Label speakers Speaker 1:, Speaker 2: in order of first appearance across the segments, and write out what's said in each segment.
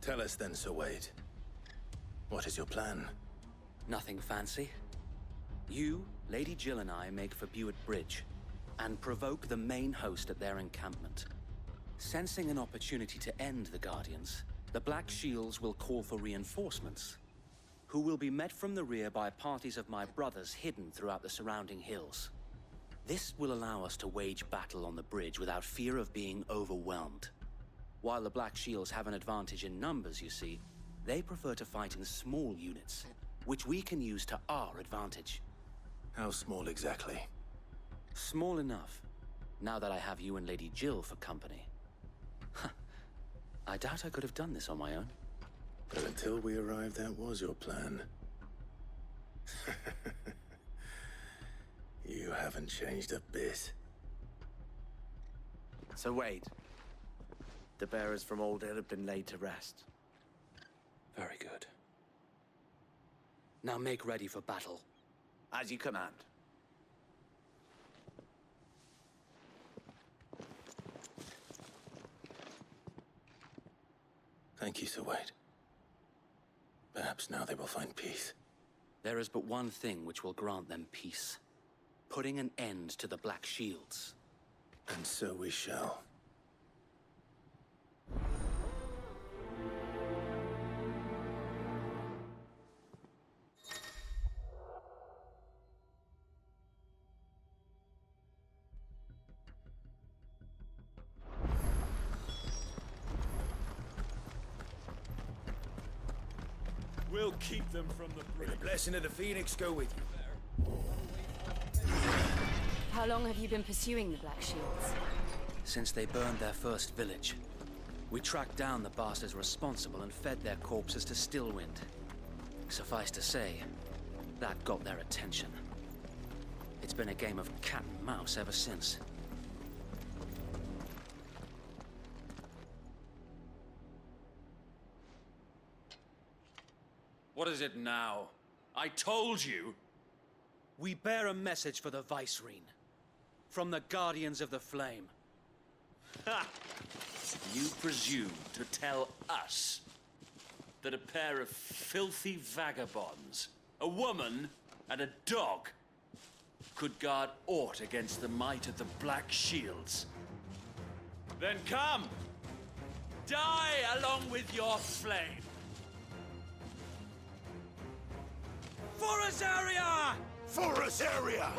Speaker 1: Tell us then, Sir Wade. What is your plan?
Speaker 2: Nothing fancy. You, Lady Jill and I make for Buett Bridge, and provoke the main host at their encampment. Sensing an opportunity to end the Guardians, the Black Shields will call for reinforcements, who will be met from the rear by parties of my brothers hidden throughout the surrounding hills. This will allow us to wage battle on the bridge without fear of being overwhelmed. While the Black Shields have an advantage in numbers, you see, they prefer to fight in small units, which we can use to our advantage.
Speaker 1: How small exactly?
Speaker 2: Small enough, now that I have you and Lady Jill for company. I doubt I could have done this on my own.
Speaker 1: But until we arrived, that was your plan. You haven't changed a bit.
Speaker 3: So Wade, the bearers from Old Hill have been laid to rest.
Speaker 2: Very good. Now make ready for battle.
Speaker 3: As you command.
Speaker 1: Thank you, Sir Wade. Perhaps now they will find peace.
Speaker 2: There is but one thing which will grant them peace. Putting an end to the Black Shields.
Speaker 1: And so we shall.
Speaker 4: We'll keep them from the
Speaker 1: May
Speaker 4: bridge.
Speaker 1: the blessing of the Phoenix go with you.
Speaker 5: How long have you been pursuing the Black Shields?
Speaker 2: Since they burned their first village, we tracked down the bastards responsible and fed their corpses to Stillwind. Suffice to say, that got their attention. It's been a game of cat and mouse ever since.
Speaker 4: What is it now? I told you!
Speaker 2: We bear a message for the Vicereine. From the Guardians of the Flame.
Speaker 4: Ha! You presume to tell us that a pair of filthy vagabonds, a woman and a dog, could guard aught against the might of the Black Shields? Then come! Die along with your flame! For Azaria!
Speaker 1: For Azaria!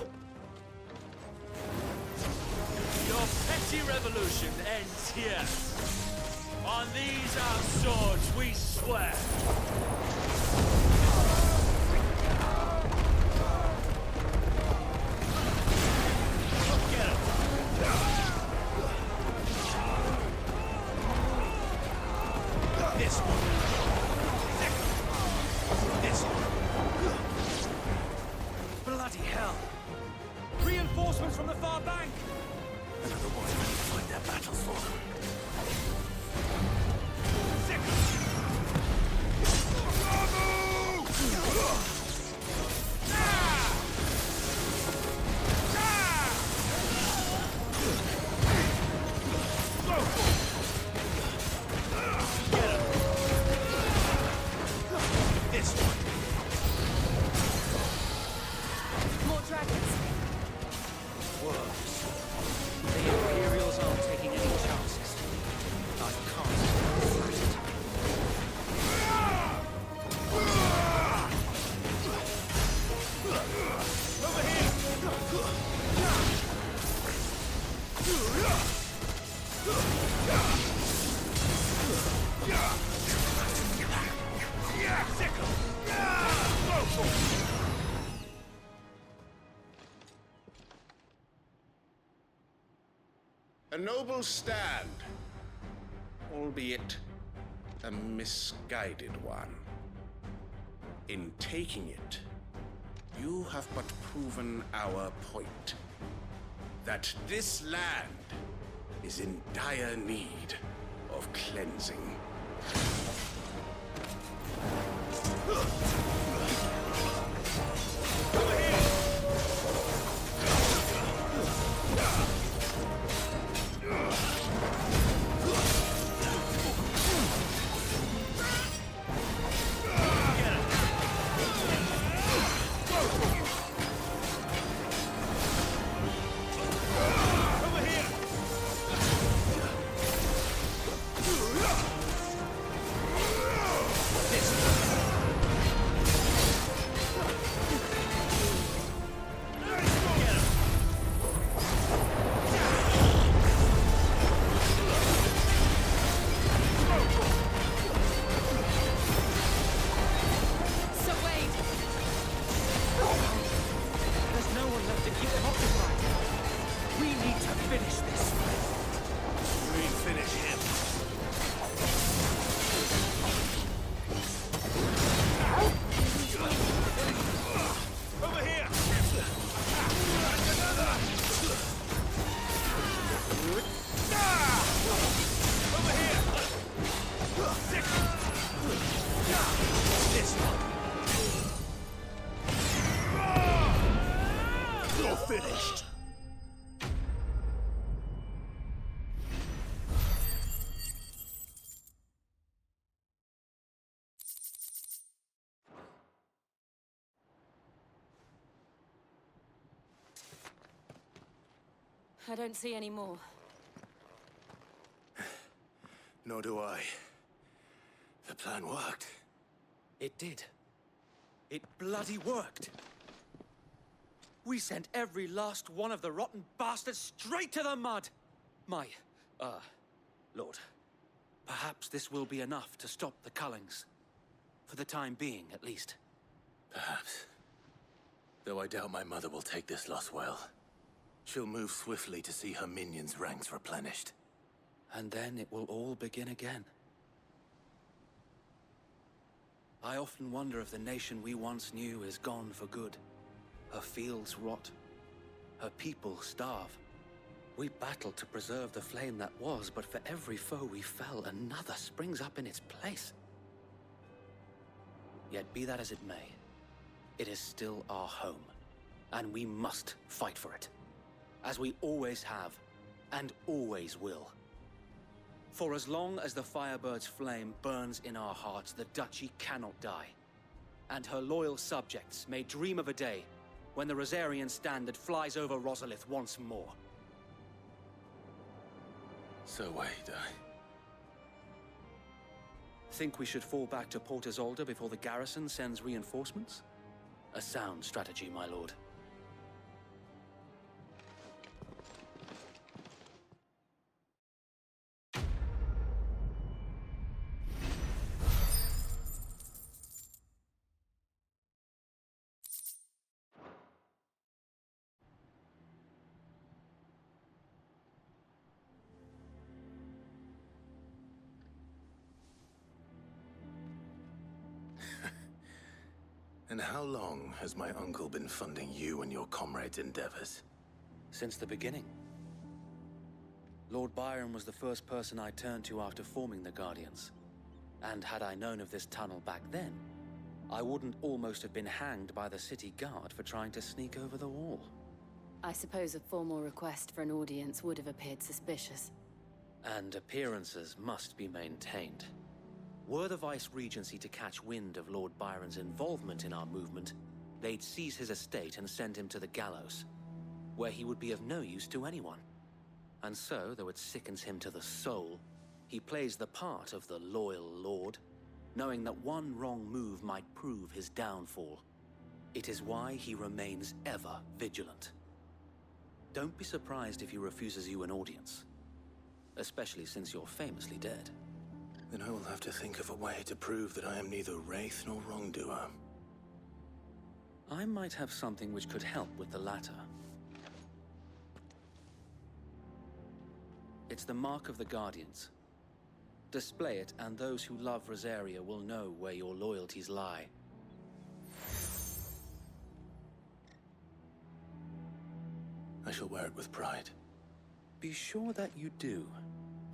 Speaker 4: Your petty revolution ends here. On these our swords we swear. Get him. This one. This one.
Speaker 2: Bloody hell! Reinforcements from the far bank!
Speaker 1: Another one. Find their battles for them.
Speaker 4: This one.
Speaker 5: More dragons.
Speaker 2: Worse. The Imperials aren't taking any chances. I can't fight it.
Speaker 4: Over here!
Speaker 6: A noble stand, albeit a misguided one. In taking it, you have but proven our point. That this land is in dire need of cleansing.
Speaker 5: I don't see any more.
Speaker 1: Nor do I. The plan worked.
Speaker 2: It did. It bloody worked. We sent every last one of the rotten bastards straight to the mud! My, Lord, perhaps this will be enough to stop the Cullings. For the time being, at least.
Speaker 1: Perhaps. Though I doubt my mother will take this loss well. She'll move swiftly to see her minions' ranks replenished.
Speaker 2: And then it will all begin again. I often wonder if the nation we once knew is gone for good. Her fields rot. Her people starve. We battled to preserve the flame that was, but for every foe we fell, another springs up in its place. Yet be that as it may, it is still our home, and we must fight for it, as we always have, and always will. For as long as the Firebird's flame burns in our hearts, the Duchy cannot die, and her loyal subjects may dream of a day when the Rosarian standard flies over Rosalith once more.
Speaker 1: So wait,
Speaker 2: Think we should fall back to Port Isolde before the garrison sends reinforcements? A sound strategy, my lord.
Speaker 1: And how long has my uncle been funding you and your comrades' endeavors?
Speaker 2: Since the beginning. Lord Byron was the first person I turned to after forming the Guardians. And had I known of this tunnel back then, I wouldn't almost have been hanged by the city guard for trying to sneak over the wall.
Speaker 5: I suppose a formal request for an audience would have appeared suspicious.
Speaker 2: And appearances must be maintained. Were the Vice-Regency to catch wind of Lord Byron's involvement in our movement, they'd seize his estate and send him to the gallows, where he would be of no use to anyone. And so, though it sickens him to the soul, he plays the part of the loyal lord, knowing that one wrong move might prove his downfall. It is why he remains ever vigilant. Don't be surprised if he refuses you an audience, especially since you're famously dead.
Speaker 1: Then I will have to think of a way to prove that I am neither wraith nor wrongdoer.
Speaker 2: I might have something which could help with the latter. It's the mark of the Guardians. Display it, and those who love Rosaria will know where your loyalties lie.
Speaker 1: I shall wear it with pride.
Speaker 2: Be sure that you do.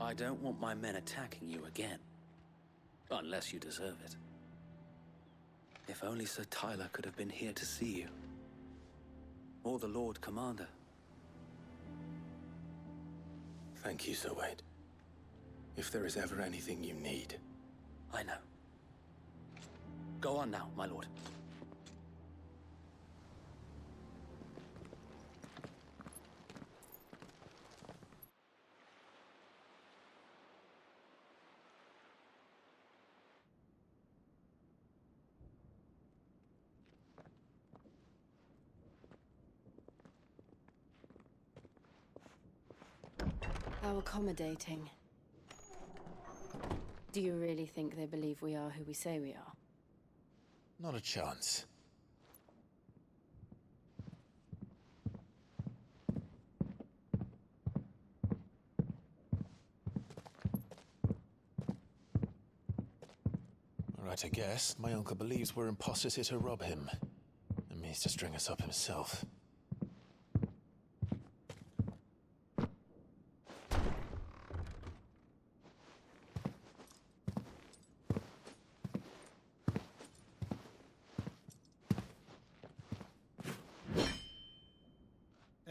Speaker 2: I don't want my men attacking you again. Unless you deserve it. If only Sir Tyler could have been here to see you. Or the Lord Commander.
Speaker 1: Thank you, Sir Wade. If there is ever anything you need.
Speaker 2: I know. Go on now, my lord.
Speaker 5: How accommodating. Do you really think they believe we are who we say we are?
Speaker 1: Not a chance. Right, I guess. My uncle believes we're imposters here to rob him. And means to string us up himself.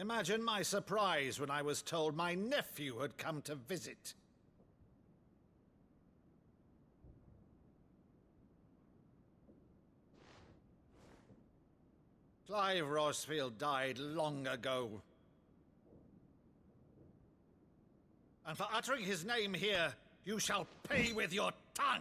Speaker 7: Imagine my surprise when I was told my nephew had come to visit. Clive Rosfield died long ago. And for uttering his name here, you shall pay with your tongue!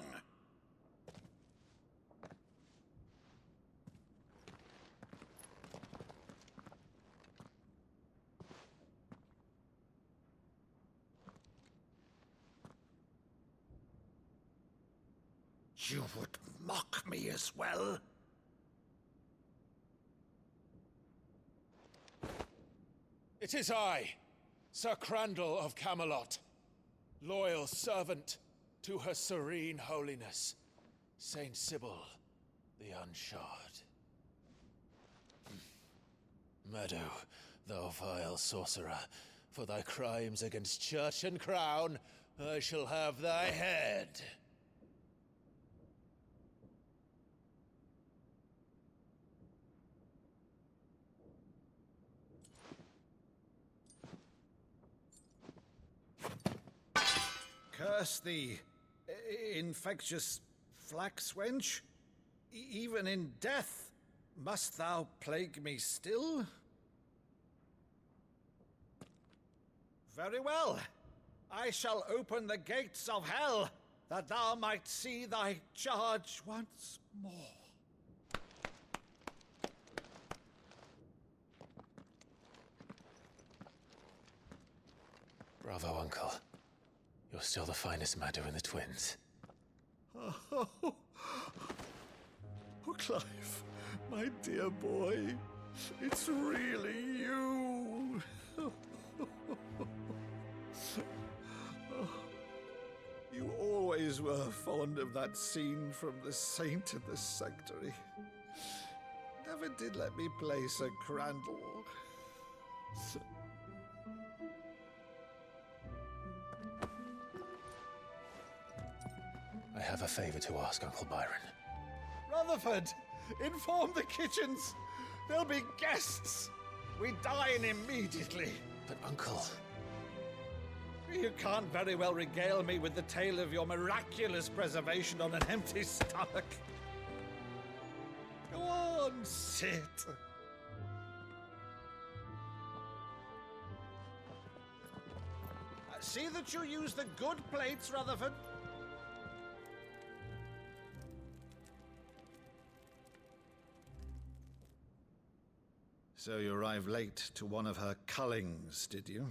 Speaker 7: You would mock me as well?
Speaker 8: It is I, Sir Crandall of Camelot, loyal servant to Her Serene Holiness, Saint Sybil the Unshod. Meadow, thou vile sorcerer, for thy crimes against church and crown, I shall have thy head.
Speaker 7: Curse thee, infectious flax wench. Even in death, must thou plague me still? Very well. I shall open the gates of hell, that thou might see thy charge once more.
Speaker 1: Bravo, Uncle. You're still the finest Meadow in the twins.
Speaker 7: Oh, Clive, my dear boy, it's really you. You always were fond of that scene from The Saint in the Sanctuary. Never did let me play Sir Crandall.
Speaker 1: I have a favor to ask, Uncle Byron.
Speaker 7: Rutherford, inform the kitchens. There'll be guests. We dine immediately.
Speaker 1: But, Uncle...
Speaker 7: You can't very well regale me with the tale of your miraculous preservation on an empty stomach. Go on, sit. See that you use the good plates, Rutherford. So you arrived late to one of her cullings, did you?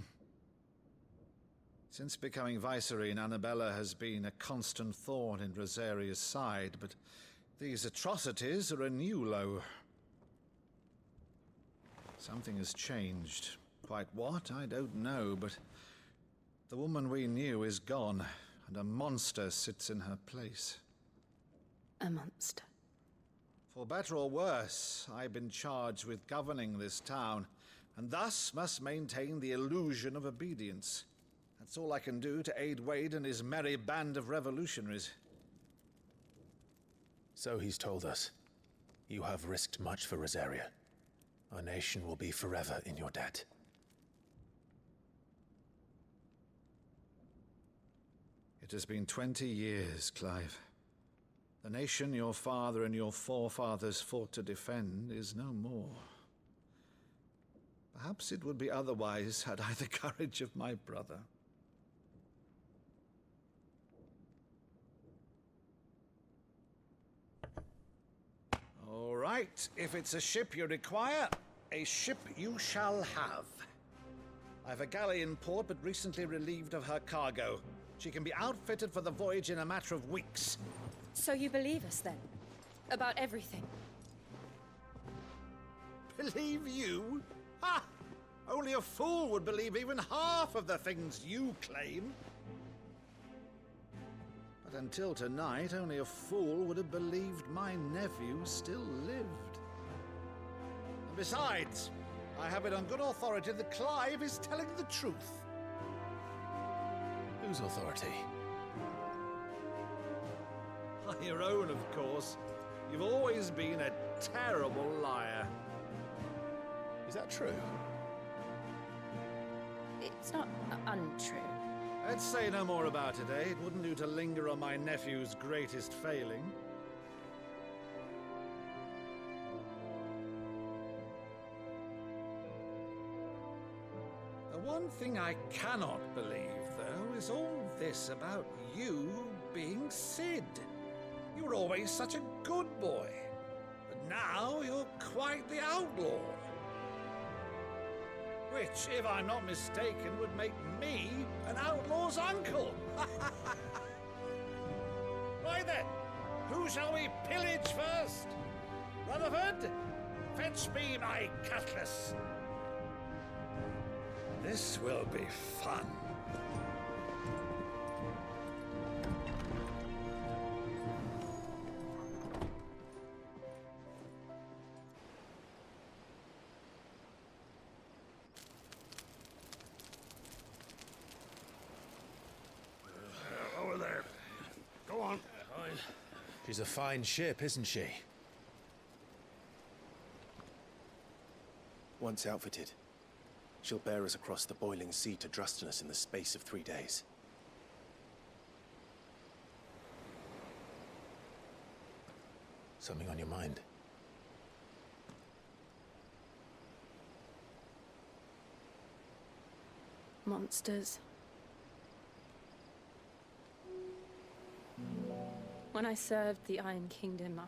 Speaker 7: Since becoming Vicereine, Annabella has been a constant thorn in Rosaria's side, but these atrocities are a new low. Something has changed. Quite what, I don't know, but the woman we knew is gone, and a monster sits in her place.
Speaker 5: A monster.
Speaker 7: For better or worse, I've been charged with governing this town, and thus must maintain the illusion of obedience. That's all I can do to aid Wade and his merry band of revolutionaries.
Speaker 1: So he's told us. You have risked much for Rosaria. Our nation will be forever in your debt.
Speaker 7: It has been 20 years, Clive. The nation your father and your forefathers fought to defend is no more. Perhaps it would be otherwise had I the courage of my brother. All right, if it's a ship you require, a ship you shall have. I've a galley in port, but recently relieved of her cargo. She can be outfitted for the voyage in a matter of weeks.
Speaker 5: So you believe us, then? About everything?
Speaker 7: Believe you? Ha! Only a fool would believe even half of the things you claim. But until tonight, only a fool would have believed my nephew still lived. And besides, I have it on good authority that Clive is telling the truth.
Speaker 1: Whose authority?
Speaker 7: Your own, of course. You've always been a terrible liar.
Speaker 1: Is that true?
Speaker 5: It's not untrue.
Speaker 7: Let's say no more about it, eh? It wouldn't do to linger on my nephew's greatest failing. The one thing I cannot believe, though, is all this about you being Sid? You were always such a good boy. But now you're quite the outlaw. Which, if I'm not mistaken, would make me an outlaw's uncle. Right then, who shall we pillage first? Rutherford, fetch me my cutlass. This will be fun.
Speaker 6: Over there. Go on.
Speaker 8: She's a fine ship, isn't she?
Speaker 3: Once outfitted, she'll bear us across the boiling sea to Drustinus in the space of 3 days.
Speaker 8: Something on your mind?
Speaker 5: Monsters. When I served the Iron Kingdom,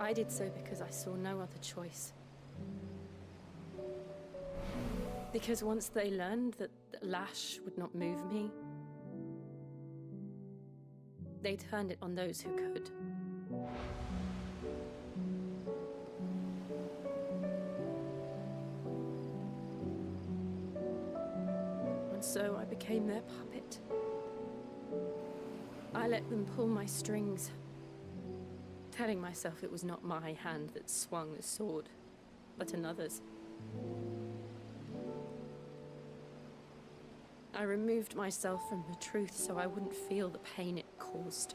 Speaker 5: I did so because I saw no other choice. Because once they learned that Lash would not move me, they turned it on those who could. And so I became their puppet. I let them pull my strings, telling myself it was not my hand that swung the sword, but another's. I removed myself from the truth so I wouldn't feel the pain it caused.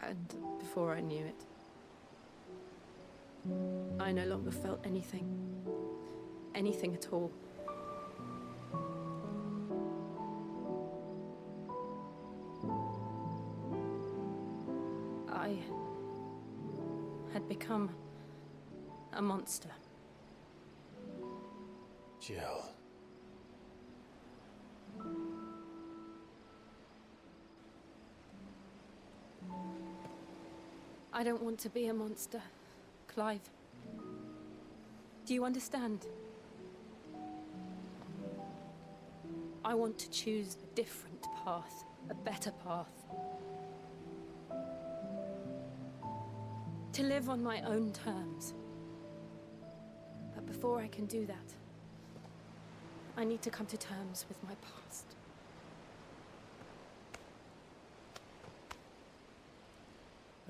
Speaker 5: And before I knew it, I no longer felt anything. Anything at all. I had become a monster.
Speaker 8: Jill.
Speaker 5: I don't want to be a monster, Clive. Do you understand? I want to choose a different path, a better path. To live on my own terms. But before I can do that, I need to come to terms with my past.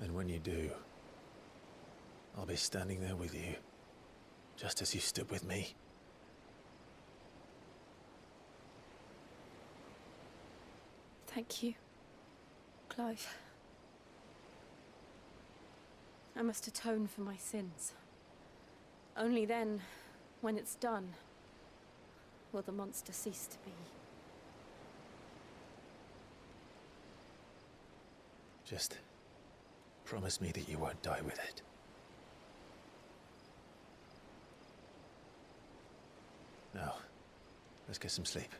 Speaker 8: And when you do, I'll be standing there with you, just as you stood with me.
Speaker 5: Thank you, Clive. I must atone for my sins. Only then, when it's done, will the monster cease to be.
Speaker 8: Just promise me that you won't die with it. Now, let's get some sleep.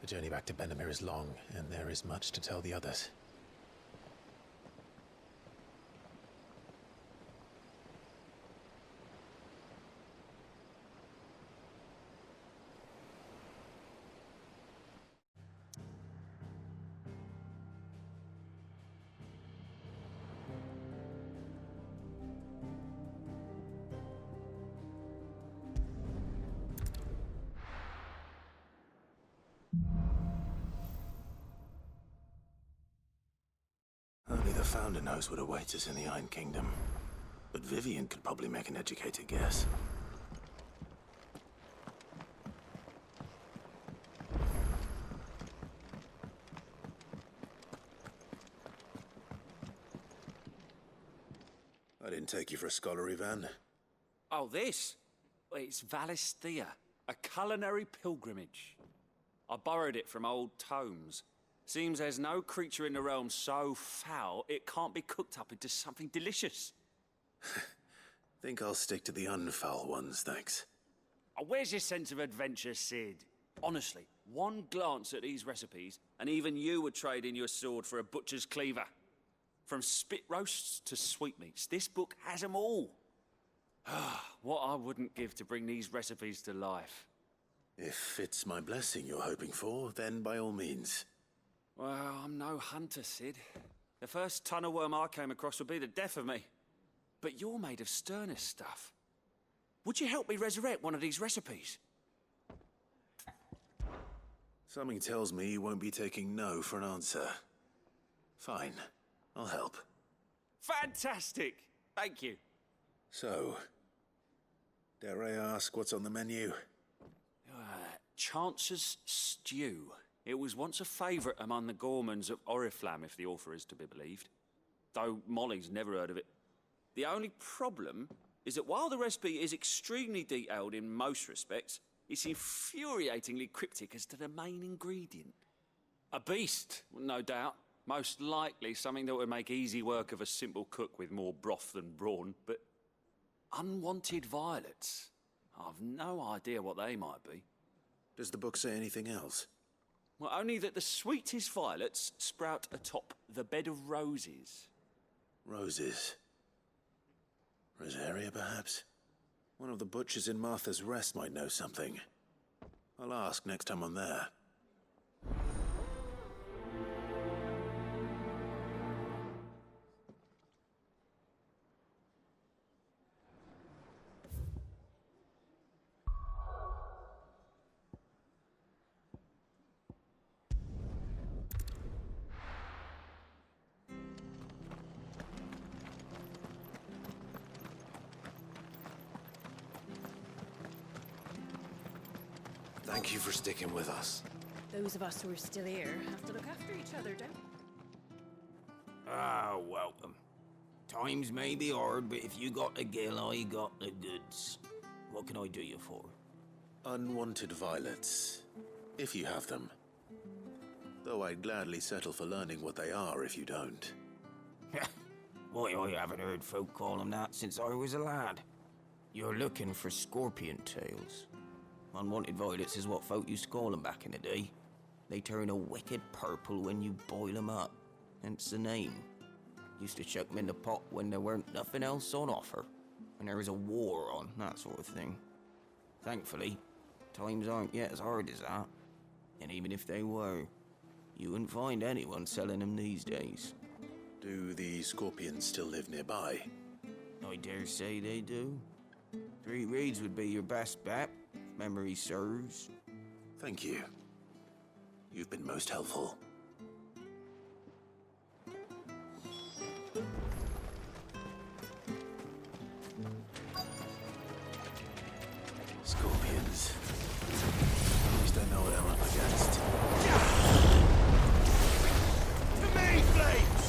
Speaker 8: The journey back to Benamir is long, and there is much to tell the others.
Speaker 1: Only the Founder knows what awaits us in the Iron Kingdom. But Vivian could probably make an educated guess.
Speaker 6: I didn't take you for a scholar, Ivan.
Speaker 4: Oh, this? Well, it's Valisthea, a culinary pilgrimage. I borrowed it from old tomes. Seems there's no creature in the realm so foul it can't be cooked up into something delicious.
Speaker 6: Think I'll stick to the unfoul ones, thanks.
Speaker 4: Oh, where's your sense of adventure, Sid? Honestly, one glance at these recipes, and even you would trade in your sword for a butcher's cleaver. From spit roasts to sweetmeats, this book has them all. What I wouldn't give to bring these recipes to life.
Speaker 6: If it's my blessing you're hoping for, then by all means.
Speaker 4: Well, I'm no hunter, Sid. The first tunnel worm I came across would be the death of me. But you're made of sterner stuff. Would you help me resurrect one of these recipes?
Speaker 6: Something tells me you won't be taking no for an answer. Fine, I'll help.
Speaker 4: Fantastic! Thank you.
Speaker 6: So, dare I ask what's on the menu?
Speaker 4: Chance's Stew. It was once a favourite among the gourmands of Oriflamme, if the author is to be believed. Though Molly's never heard of it. The only problem is that while the recipe is extremely detailed in most respects, it's infuriatingly cryptic as to the main ingredient. A beast, no doubt. Most likely something that would make easy work of a simple cook with more broth than brawn, but unwanted violets. I've no idea what they might be.
Speaker 6: Does the book say anything else?
Speaker 4: Well, only that the sweetest violets sprout atop the bed of roses.
Speaker 6: Roses. Rosaria, perhaps? One of the butchers in Martha's Rest might know something. I'll ask next time I'm there.
Speaker 3: Thank you for sticking with us.
Speaker 5: Those of us who are still here have to look after each other, don't we?
Speaker 9: Ah, welcome. Times may be hard, but if you got the gill, I got the goods. What can I do you for?
Speaker 6: Unwanted violets, if you have them. Though I'd gladly settle for learning what they are if you don't.
Speaker 9: Why, I haven't heard folk call them that since I was a lad. You're looking for scorpion tails. Unwanted violets is what folk used to call them back in the day. They turn a wicked purple when you boil them up, hence the name. Used to chuck them in the pot when there weren't nothing else on offer, when there was a war on, that sort of thing. Thankfully, times aren't yet as hard as that. And even if they were, you wouldn't find anyone selling them these days.
Speaker 6: Do the scorpions still live nearby?
Speaker 9: I dare say they do. 3 Reeds would be your best bet, if memory serves.
Speaker 6: Thank you. You've been most helpful. Scorpions. At least I know what I'm up against.
Speaker 1: To me, Blades!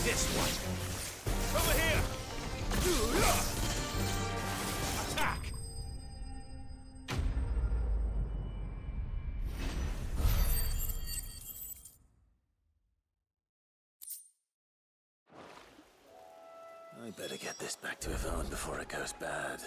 Speaker 1: This one. Over here. Attack.
Speaker 6: I better get this back to Yvonne before it goes bad.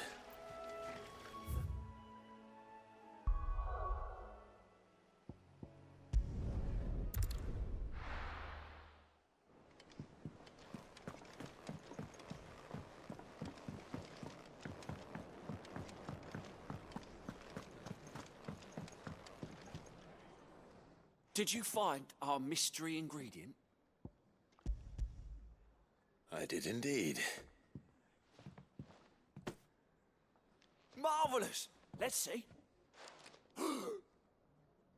Speaker 4: Did you find our mystery ingredient?
Speaker 6: I did indeed.
Speaker 4: Marvelous! Let's see.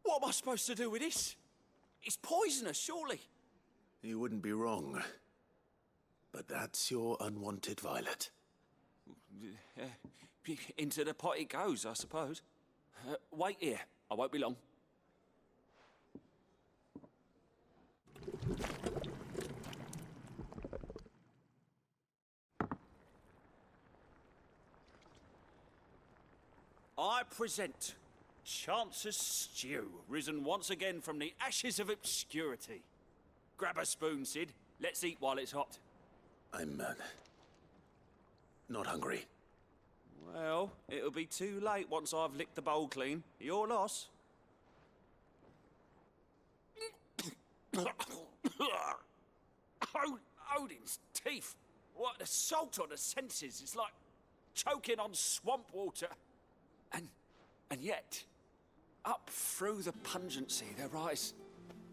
Speaker 4: What am I supposed to do with this? It's poisonous, surely.
Speaker 6: You wouldn't be wrong. But that's your unwanted violet.
Speaker 4: into the pot it goes, I suppose. Wait here. I won't be long. I present Chance's Stew, risen once again from the ashes of obscurity. Grab a spoon, Sid. Let's eat while it's hot.
Speaker 6: I'm, not hungry.
Speaker 4: Well, it'll be too late once I've licked the bowl clean. Your loss. Odin's teeth. What assault on the senses. It's like choking on swamp water. And yet, up through the pungency, there rise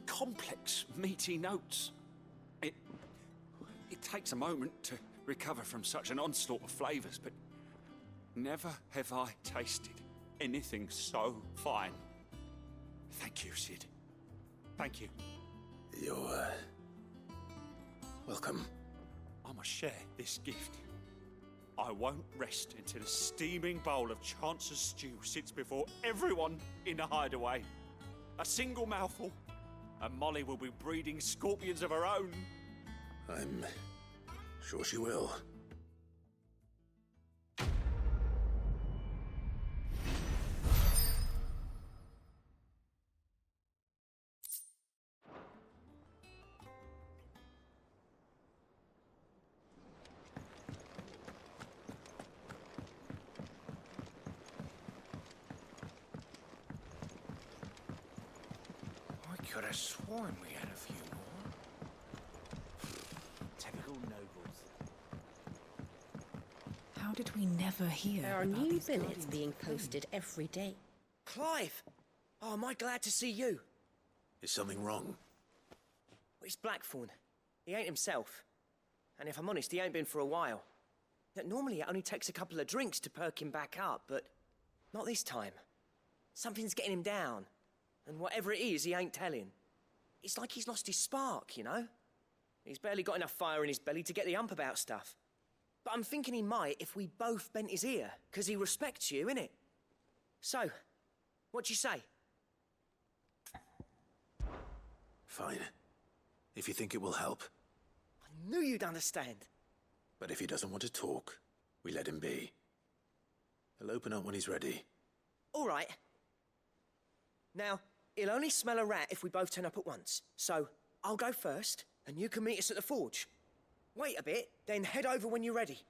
Speaker 4: complex, meaty notes. It takes a moment to recover from such an onslaught of flavors, but never have I tasted anything so fine. Thank you, Sid. Thank you.
Speaker 6: You're, welcome.
Speaker 4: I must share this gift. I won't rest until a steaming bowl of Chance's Stew sits before everyone in the hideaway. A single mouthful, and Molly will be breeding scorpions of her own.
Speaker 6: I'm sure she will.
Speaker 10: I could have sworn we had a few more. Typical nobles.
Speaker 11: How did we never hear
Speaker 12: There are
Speaker 11: about
Speaker 12: new
Speaker 11: these
Speaker 12: billets
Speaker 11: guardians
Speaker 12: being
Speaker 11: of flame?
Speaker 12: posted every day.
Speaker 13: Clive! Oh, am I glad to see you?
Speaker 6: Is something wrong?
Speaker 13: Well, it's Blackthorn. He ain't himself. And if I'm honest, he ain't been for a while. Yet normally it only takes a couple of drinks to perk him back up, but not this time. Something's getting him down. And whatever it is, he ain't telling. It's like he's lost his spark, you know? He's barely got enough fire in his belly to get the ump about stuff. But I'm thinking he might if we both bent his ear, 'cause he respects you, innit? So, what do you say?
Speaker 6: Fine. If you think it will help.
Speaker 13: I knew you'd understand.
Speaker 6: But if he doesn't want to talk, we let him be. He'll open up when he's ready.
Speaker 13: All right. Now, he'll only smell a rat if we both turn up at once. So, I'll go first, and you can meet us at the forge. Wait a bit, then head over when you're ready.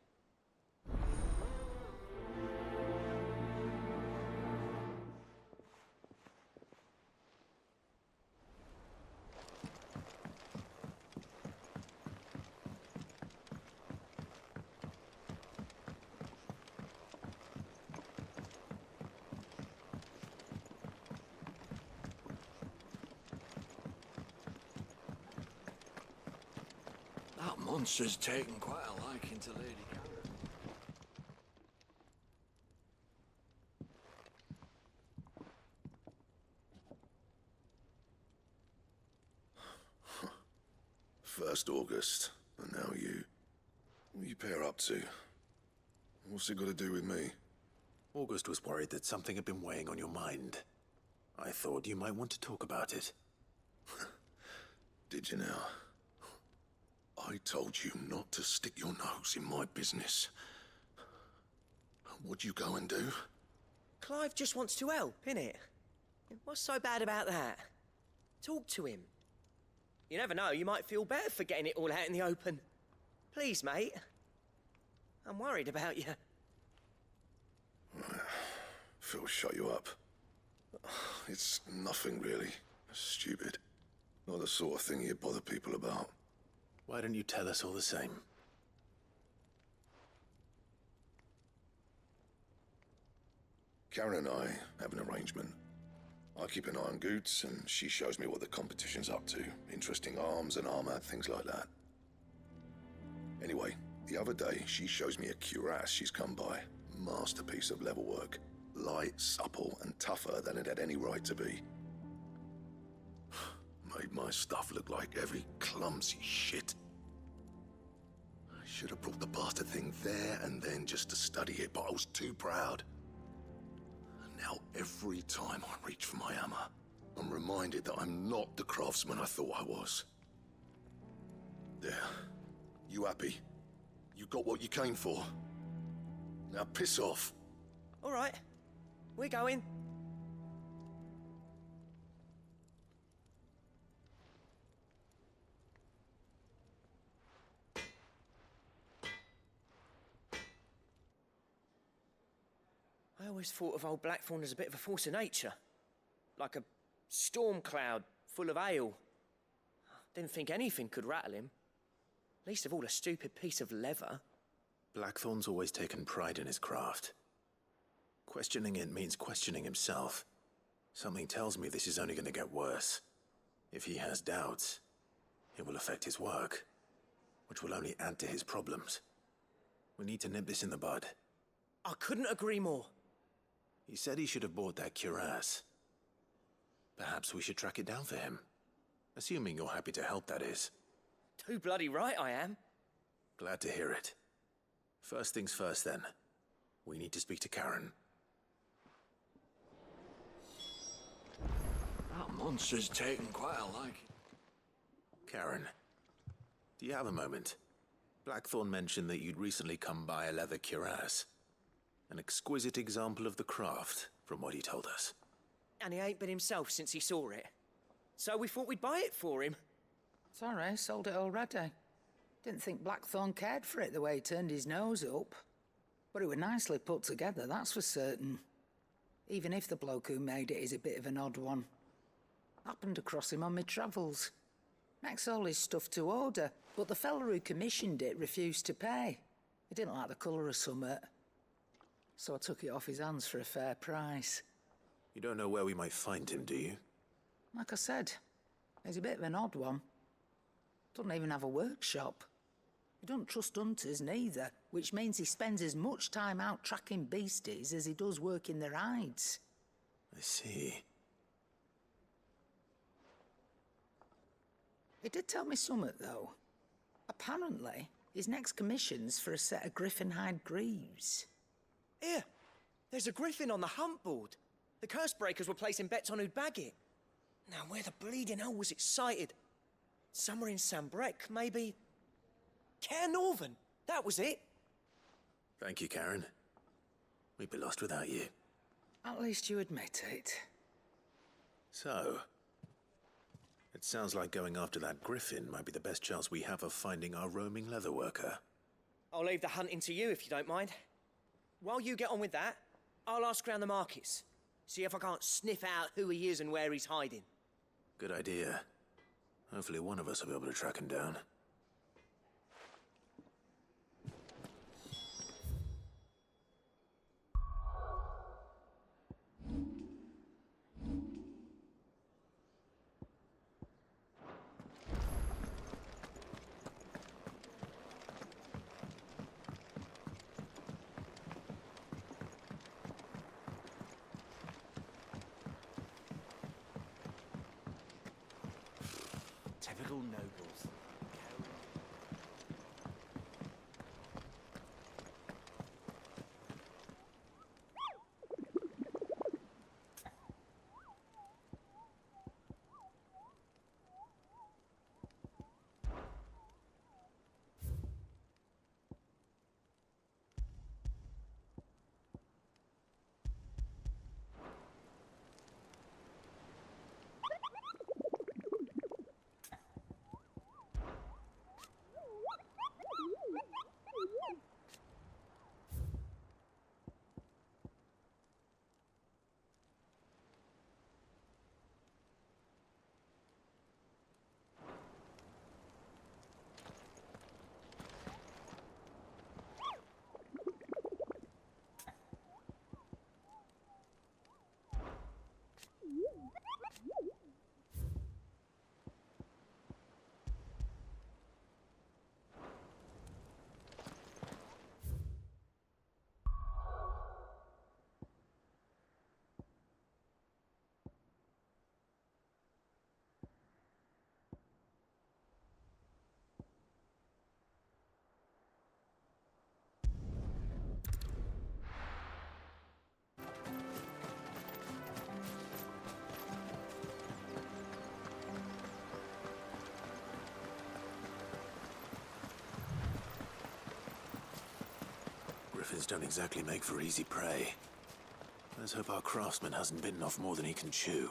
Speaker 10: That monster's taken quite a liking to Lady Karen.
Speaker 14: First August, and now you. What are you pair up to? What's it got to do with me?
Speaker 6: August was worried that something had been weighing on your mind. I thought you might want to talk about it.
Speaker 14: Did you now? I told you not to stick your nose in my business. What'd you go and do?
Speaker 13: Clive just wants to help, innit? What's so bad about that? Talk to him. You never know, you might feel better for getting it all out in the open. Please, mate. I'm worried about you.
Speaker 14: Phil shut you up. It's nothing really. Stupid. Not the sort of thing you bother people about.
Speaker 6: Why don't you tell us all the same?
Speaker 14: Karen and I have an arrangement. I keep an eye on Goots, and she shows me what the competition's up to. Interesting arms and armor, things like that. Anyway, the other day, she shows me a cuirass she's come by. Masterpiece of level work. Light, supple, and tougher than it had any right to be. Made my stuff look like heavy, clumsy shit. Should have brought the bastard thing there and then just to study it, but I was too proud. Now every time I reach for my hammer, I'm reminded that I'm not the craftsman I thought I was. There. You happy? You got what you came for? Now piss off.
Speaker 13: All right. We're going. I always thought of old Blackthorn as a bit of a force of nature. Like a storm cloud full of ale. Didn't think anything could rattle him. Least of all a stupid piece of leather.
Speaker 6: Blackthorn's always taken pride in his craft. Questioning it means questioning himself. Something tells me this is only going to get worse. If he has doubts, it will affect his work, which will only add to his problems. We need to nip this in the bud.
Speaker 13: I couldn't agree more.
Speaker 6: He said he should have bought that cuirass. Perhaps we should track it down for him. Assuming you're happy to help, that is.
Speaker 13: Too bloody right I am.
Speaker 6: Glad to hear it. First things first, then. We need to speak to Karen.
Speaker 10: That monster's taken quite a liking.
Speaker 6: Karen, do you have a moment? Blackthorn mentioned that you'd recently come by a leather cuirass. An exquisite example of the craft, from what he told us.
Speaker 13: And he ain't been himself since he saw it. So we thought we'd buy it for him.
Speaker 12: Sorry, sold it already. Didn't think Blackthorn cared for it the way he turned his nose up. But it was nicely put together, that's for certain. Even if the bloke who made it is a bit of an odd one. Happened across him on my travels. Makes all his stuff to order, but the fella who commissioned it refused to pay. He didn't like the colour of summit. So I took it off his hands for a fair price.
Speaker 6: You don't know where we might find him, do you?
Speaker 12: Like I said, he's a bit of an odd one. Doesn't even have a workshop. He doesn't trust hunters neither, which means he spends as much time out tracking beasties as he does working their hides.
Speaker 6: I see.
Speaker 12: He did tell me something, though. Apparently, his next commission's for a set of griffin hide greaves.
Speaker 13: Here, there's a griffin on the hunt board. The curse breakers were placing bets on who'd bag it. Now, where the bleeding hell was it sighted? Somewhere in Sambrec, maybe? Care Northern, that was it.
Speaker 6: Thank you, Karen. We'd be lost without you.
Speaker 12: At least you admit it.
Speaker 6: So, it sounds like going after that griffin might be the best chance we have of finding our roaming leatherworker.
Speaker 13: I'll leave the hunting to you if you don't mind. While you get on with that, I'll ask around the markets. See if I can't sniff out who he is and where he's hiding.
Speaker 6: Good idea. Hopefully one of us will be able to track him down.
Speaker 10: Typical nobles.
Speaker 6: Griffins don't exactly make for easy prey. Let's hope our craftsman hasn't bitten off more than he can chew.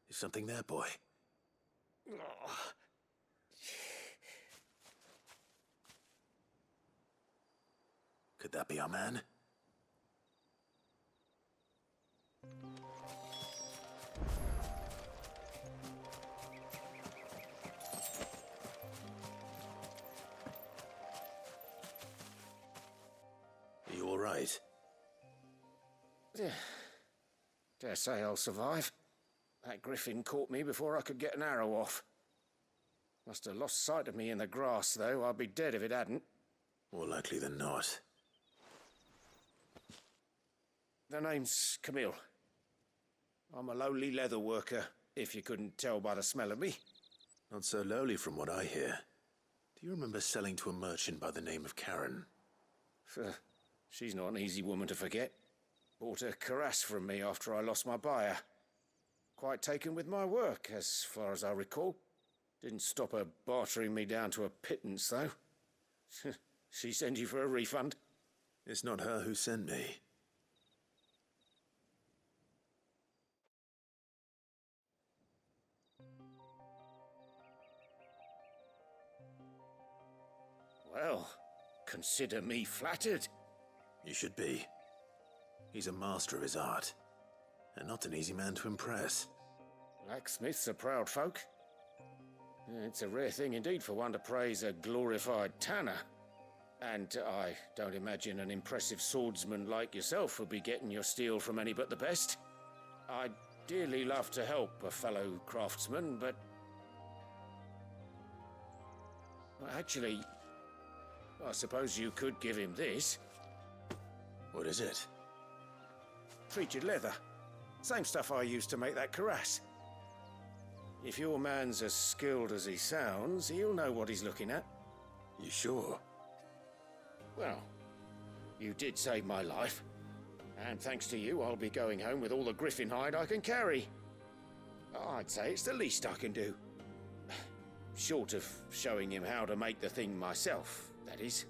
Speaker 6: Is something there, boy? Could that be our man? Are you all right?
Speaker 15: Dare say I'll survive. That griffin caught me before I could get an arrow off. Must have lost sight of me in the grass, though. I'd be dead if it hadn't.
Speaker 6: More likely than not.
Speaker 15: The name's Camille. I'm a lowly leather worker, if you couldn't tell by the smell of me.
Speaker 6: Not so lowly from what I hear. Do you remember selling to a merchant by the name of Karen?
Speaker 15: She's not an easy woman to forget. Bought a cuirass from me after I lost my buyer. Quite taken with my work, as far as I recall. Didn't stop her bartering me down to a pittance, though. She send you for a refund?
Speaker 6: It's not her who sent me.
Speaker 15: Well, consider me flattered.
Speaker 6: You should be. He's a master of his art, and not an easy man to impress.
Speaker 15: Blacksmiths are proud folk. It's a rare thing indeed for one to praise a glorified tanner. And I don't imagine an impressive swordsman like yourself would be getting your steel from any but the best. I'd dearly love to help a fellow craftsman, but... well, actually, I suppose you could give him this.
Speaker 6: What is it?
Speaker 15: Treated leather. Same stuff I used to make that cuirass. If your man's as skilled as he sounds, he'll know what he's looking at.
Speaker 6: You sure?
Speaker 15: Well, you did save my life. And thanks to you, I'll be going home with all the griffin hide I can carry. I'd say it's the least I can do. Short of showing him how to make the thing myself, that is.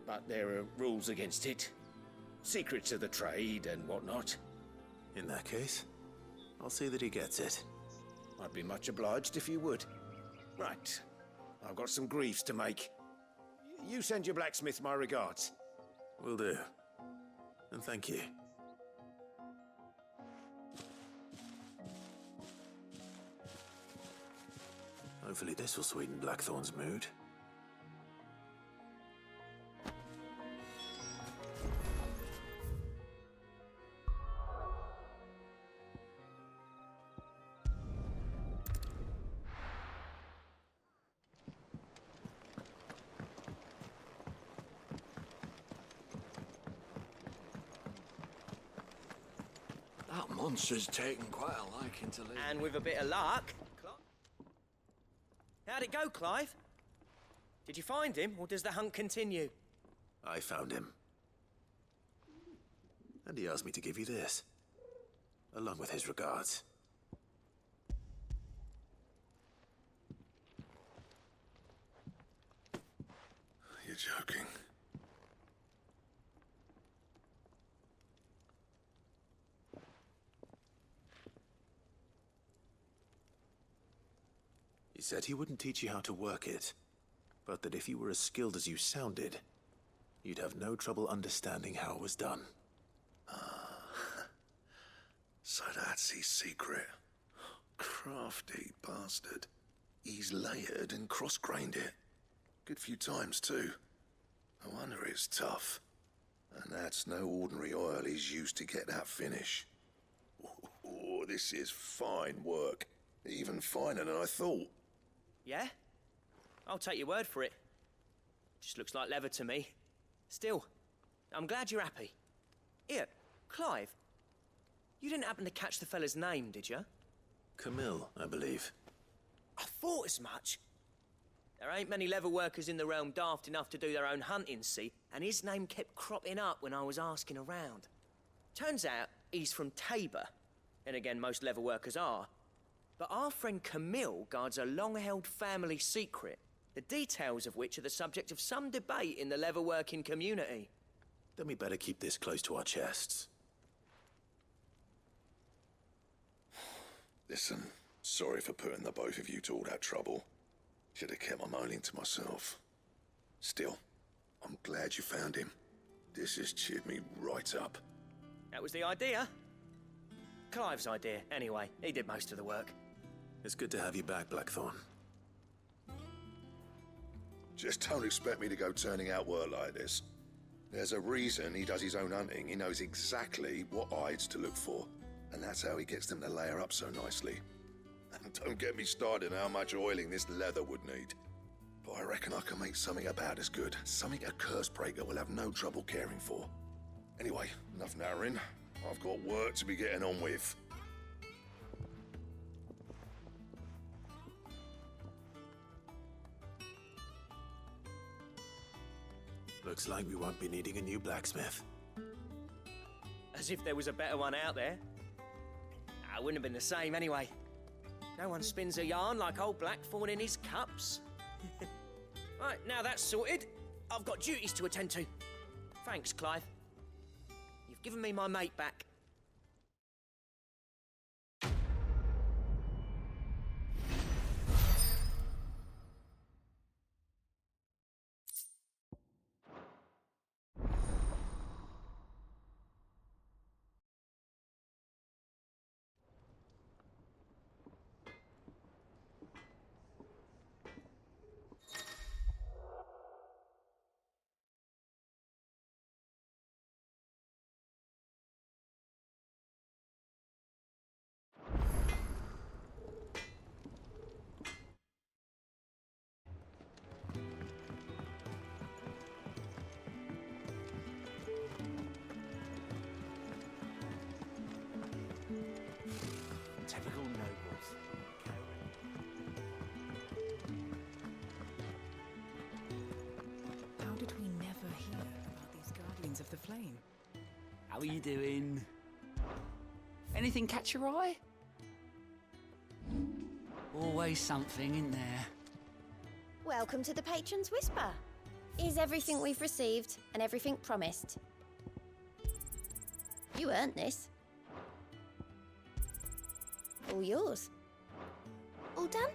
Speaker 15: But there are rules against it. Secrets of the trade and whatnot.
Speaker 6: In that case, I'll see that he gets it.
Speaker 15: I'd be much obliged if you would. Right. I've got some greaves to make. You send your blacksmith my regards.
Speaker 6: Will do. And thank you. Hopefully this will sweeten Blackthorn's mood.
Speaker 10: That monster's taken quite a liking to live.
Speaker 13: And with a bit of luck... How'd it go, Clive? Did you find him, or does the hunt continue?
Speaker 6: I found him. And he asked me to give you this, along with his regards.
Speaker 14: You're joking.
Speaker 6: He said he wouldn't teach you how to work it, but that if you were as skilled as you sounded, you'd have no trouble understanding how it was done.
Speaker 14: So that's his secret. Crafty bastard. He's layered and cross-grained it. Good few times, too. No wonder it's tough. And that's no ordinary oil he's used to get that finish. Oh, this is fine work. Even finer than I thought.
Speaker 13: Yeah? I'll take your word for it. Just looks like leather to me. Still, I'm glad you're happy. Here, Clive. You didn't happen to catch the fella's name, did you?
Speaker 6: Camille, I believe.
Speaker 13: I thought as much. There ain't many leather workers in the realm daft enough to do their own hunting, see? And his name kept cropping up when I was asking around. Turns out he's from Tabor. And again, most leather workers are. But our friend Camille guards a long-held family secret, the details of which are the subject of some debate in the leather-working community.
Speaker 6: Then we better keep this close to our chests.
Speaker 14: Listen, sorry for putting the both of you to all that trouble. Should have kept my moaning to myself. Still, I'm glad you found him. This has cheered me right up.
Speaker 13: That was the idea. Clive's idea, anyway. He did most of the work.
Speaker 6: It's good to have you back, Blackthorn.
Speaker 14: Just don't expect me to go turning out work like this. There's a reason he does his own hunting. He knows exactly what hides to look for. And that's how he gets them to layer up so nicely. And don't get me started on how much oiling this leather would need. But I reckon I can make something about as good. Something a Cursebreaker will have no trouble caring for. Anyway, enough narrowing. I've got work to be getting on with.
Speaker 6: Looks like we won't be needing a new blacksmith.
Speaker 13: As if there was a better one out there. It wouldn't have been the same anyway. No one spins a yarn like old Blackthorn in his cups. Right, now that's sorted, I've got duties to attend to. Thanks, Clive. You've given me my mate back.
Speaker 16: claim. How are you doing? Anything catch your eye? Always something, isn't there?
Speaker 17: Welcome to the Patron's Whisper. Here's everything we've received and everything promised. You earned this. All yours. All done?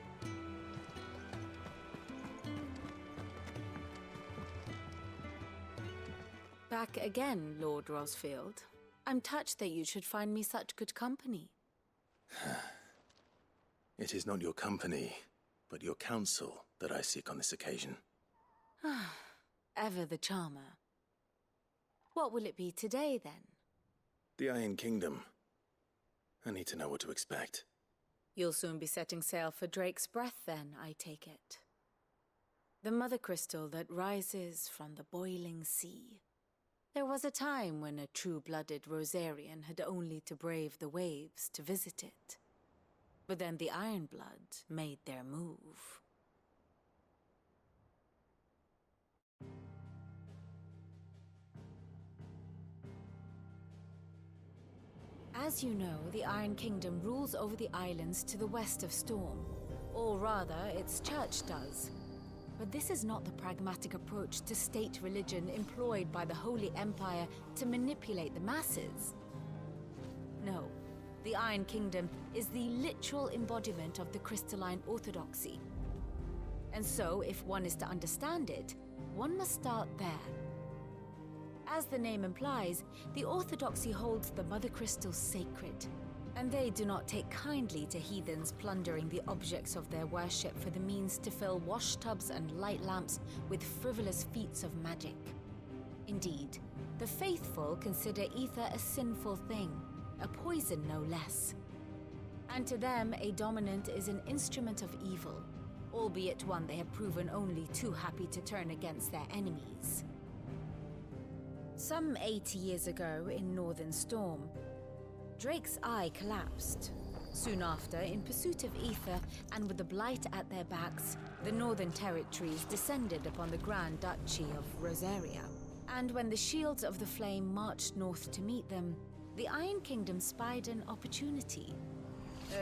Speaker 5: Back again, Lord Rosfield. I'm touched that you should find me such good company.
Speaker 6: It is not your company, but your counsel that I seek on this occasion.
Speaker 5: Ever the charmer. What will it be today, then?
Speaker 6: The Iron Kingdom. I need to know what to expect.
Speaker 5: You'll soon be setting sail for Drake's Breath, then, I take it. The mother crystal that rises from the boiling sea. There was a time when a true-blooded Rosarian had only to brave the waves to visit it. But then the Ironblood made their move. As you know, the Iron Kingdom rules over the islands to the west of Storm. Or rather, its church does. But this is not the pragmatic approach to state religion employed by the Holy Empire to manipulate the masses. No, the Iron Kingdom is the literal embodiment of the crystalline orthodoxy. And so, if one is to understand it, one must start there. As the name implies, the orthodoxy holds the mother crystals sacred, and they do not take kindly to heathens plundering the objects of their worship for the means to fill washtubs and light lamps with frivolous feats of magic. Indeed, the faithful consider ether a sinful thing, a poison no less. And to them, a dominant is an instrument of evil, albeit one they have proven only too happy to turn against their enemies. Some 80 years ago, in Northern Storm, Drake's eye collapsed. Soon after, in pursuit of ether and with the blight at their backs, the Northern Territories descended upon the Grand Duchy of Rosaria. And when the Shields of the Flame marched north to meet them, the Iron Kingdom spied an opportunity.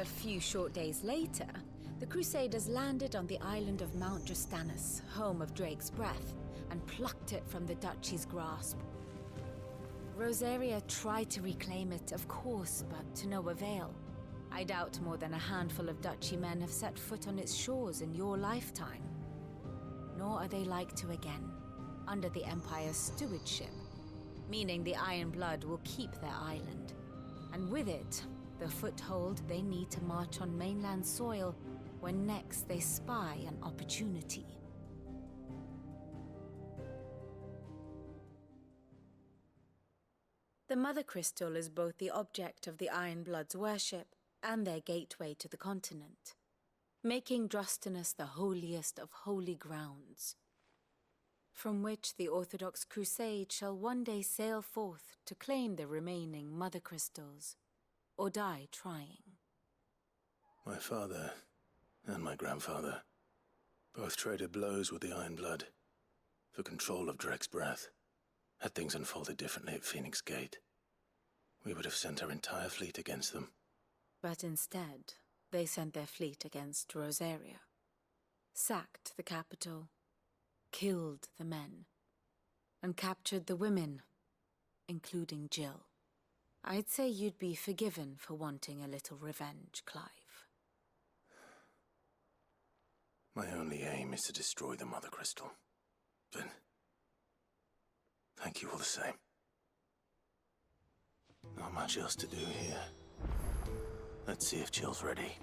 Speaker 5: A few short days later, the Crusaders landed on the island of Mount Drastanus, home of Drake's Breath, and plucked it from the Duchy's grasp. Rosaria tried to reclaim it, of course, but to no avail. I doubt more than a handful of Duchy men have set foot on its shores in your lifetime. Nor are they like to again, under the Empire's stewardship, meaning the Iron Blood will keep their island, and with it, the foothold they need to march on mainland soil when next they spy an opportunity. The Mother Crystal is both the object of the Iron Blood's worship and their gateway to the continent, making Drastanus the holiest of holy grounds, from which the Orthodox Crusade shall one day sail forth to claim the remaining Mother Crystals, or die trying.
Speaker 6: My father and my grandfather both traded blows with the Iron Blood for control of Drake's Breath. Had things unfolded differently at Phoenix Gate, we would have sent our entire fleet against them.
Speaker 5: But instead, they sent their fleet against Rosaria, sacked the capital, killed the men, and captured the women, including Jill. I'd say you'd be forgiven for wanting a little revenge, Clive.
Speaker 6: My only aim is to destroy the Mother Crystal. But thank you all the same. Not much else to do here. Let's see if Jill's ready.